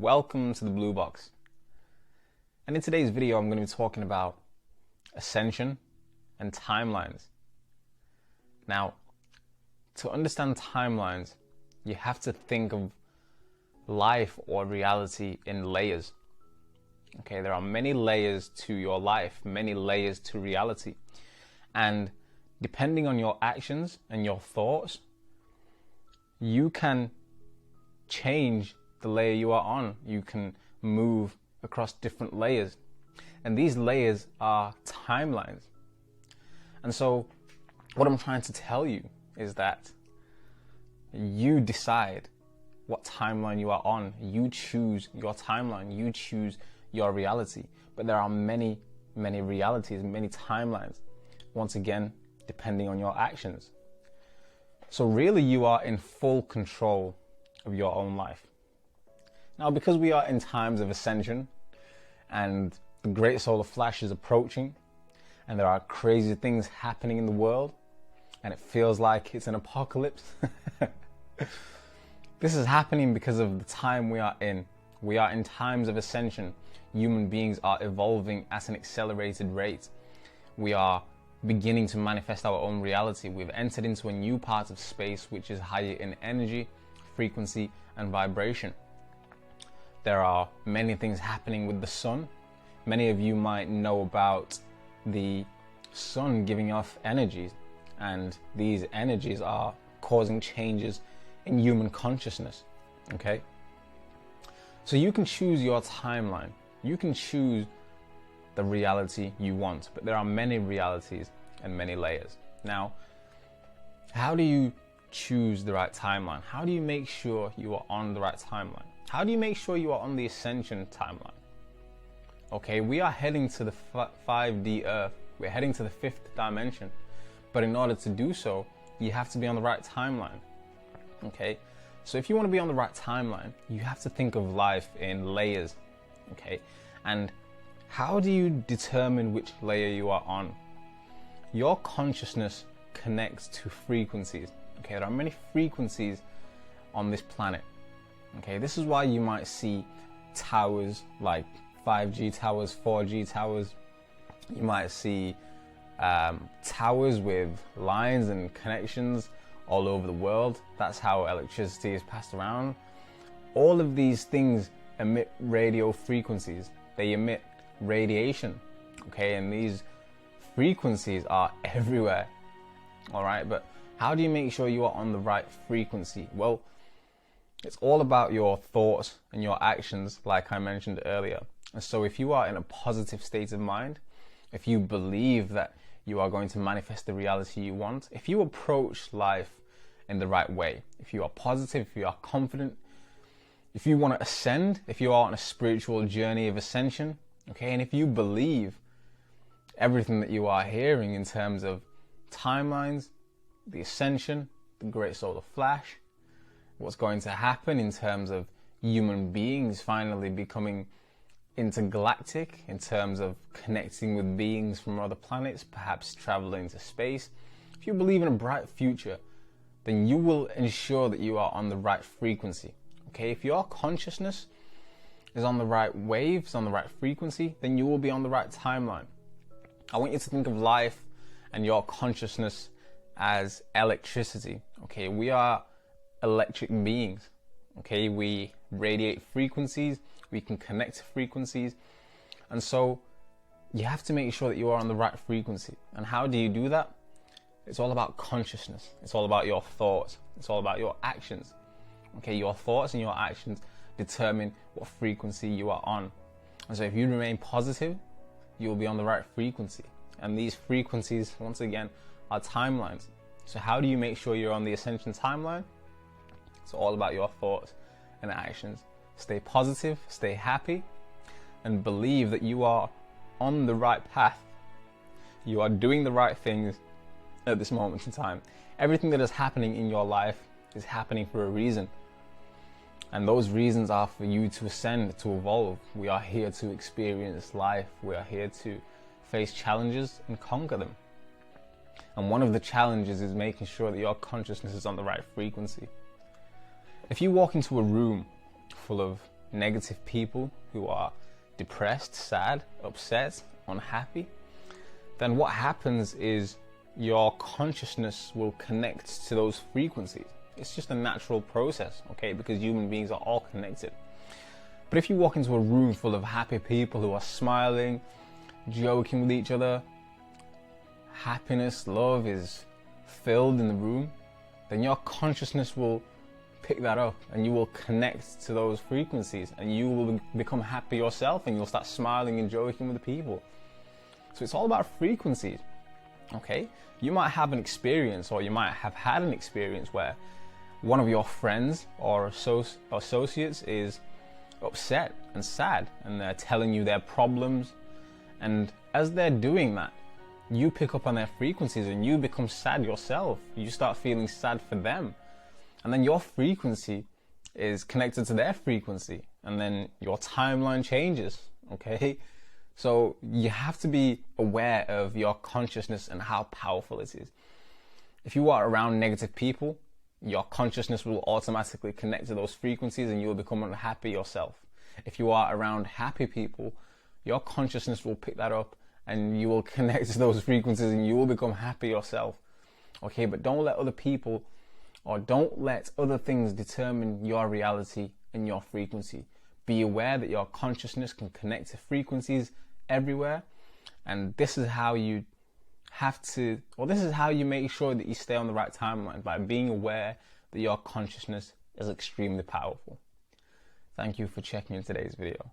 Welcome to the Blue Box. And in today's video, I'm going to be talking about ascension and timelines. Now, to understand timelines, you have to think of life or reality in layers. Okay, there are many layers to your life, many layers to reality. And depending on your actions and your thoughts, you can change the layer you are on. You can move across different layers. And these layers are timelines. And so what I'm trying to tell you is that you decide what timeline you are on. You choose your timeline. You choose your reality. But there are many realities, many timelines. Once again, depending on your actions. So really you are in full control of your own life. Now, because we are in times of ascension and the great solar flash is approaching and there are crazy things happening in the world and it feels like it's an apocalypse, this is happening because of the time we are in. We are in times of ascension. Human beings are evolving at an accelerated rate. We are beginning to manifest our own reality. We've entered into a new part of space which is higher in energy, frequency, and vibration. There are many things happening with the sun. Many of you might know about the sun giving off energies, and these energies are causing changes in human consciousness. Okay? So you can choose your timeline. You can choose the reality you want, but there are many realities and many layers. Now, how do you choose the right timeline? How do you make sure you are on the right timeline? How do you make sure you are on the ascension timeline? Okay, we are heading to the 5D Earth. We're heading to the 5th dimension. But in order to do so, you have to be on the right timeline. Okay, so if you want to be on the right timeline, you have to think of life in layers. Okay, and how do you determine which layer you are on? Your consciousness connects to frequencies. Okay, there are many frequencies on this planet. Okay, this is why you might see towers like 5G towers, 4G towers. You might see towers with lines and connections all over the world. That's how electricity is passed around. All of these things emit radio frequencies. They emit radiation. Okay, and these frequencies are everywhere. All right, but how do you make sure you are on the right frequency? Well, it's all about your thoughts and your actions, like I mentioned earlier. And so if you are in a positive state of mind, if you believe that you are going to manifest the reality you want, if you approach life in the right way, if you are positive, if you are confident, if you want to ascend, if you are on a spiritual journey of ascension, okay, and if you believe everything that you are hearing in terms of timelines, the ascension, the great solar flash, what's going to happen in terms of human beings finally becoming intergalactic, in terms of connecting with beings from other planets, perhaps traveling to space. If you believe in a bright future, then you will ensure that you are on the right frequency. Okay, if your consciousness is on the right waves, on the right frequency, then you will be on the right timeline. I want you to think of life and your consciousness as electricity. Okay, we are electric beings. Okay, we radiate frequencies, we can connect to frequencies, and so you have to make sure that you are on the right frequency. And how do you do that? It's all about consciousness. It's all about your thoughts. It's all about your actions. Okay, your thoughts and your actions determine what frequency you are on. And so if you remain positive, you will be on the right frequency. And these frequencies, once again, are timelines. So how do you make sure you're on the ascension timeline? It's all about your thoughts and actions. Stay positive, stay happy, and believe that you are on the right path. You are doing the right things at this moment in time. Everything that is happening in your life is happening for a reason. And those reasons are for you to ascend, to evolve. We are here to experience life. We are here to face challenges and conquer them. And one of the challenges is making sure that your consciousness is on the right frequency. If you walk into a room full of negative people who are depressed, sad, upset, unhappy, then what happens is your consciousness will connect to those frequencies. It's just a natural process, okay, because human beings are all connected. But if you walk into a room full of happy people who are smiling, joking with each other, happiness, love is filled in the room, then your consciousness will pick that up and you will connect to those frequencies and you will become happy yourself and you'll start smiling and joking with the people. So it's all about frequencies, okay? You might have an experience, or you might have had an experience where one of your friends or associates is upset and sad and they're telling you their problems, and as they're doing that, you pick up on their frequencies and you become sad yourself. You start feeling sad for them, and then your frequency is connected to their frequency, and then your timeline changes, okay? So you have to be aware of your consciousness and how powerful it is. If you are around negative people, your consciousness will automatically connect to those frequencies and you will become unhappy yourself. If you are around happy people, your consciousness will pick that up and you will connect to those frequencies and you will become happy yourself. Okay, but don't let other people or don't let other things determine your reality and your frequency. Be aware that your consciousness can connect to frequencies everywhere, and this is how you this is how you make sure that you stay on the right timeline, by being aware that your consciousness is extremely powerful. Thank you for checking in today's video.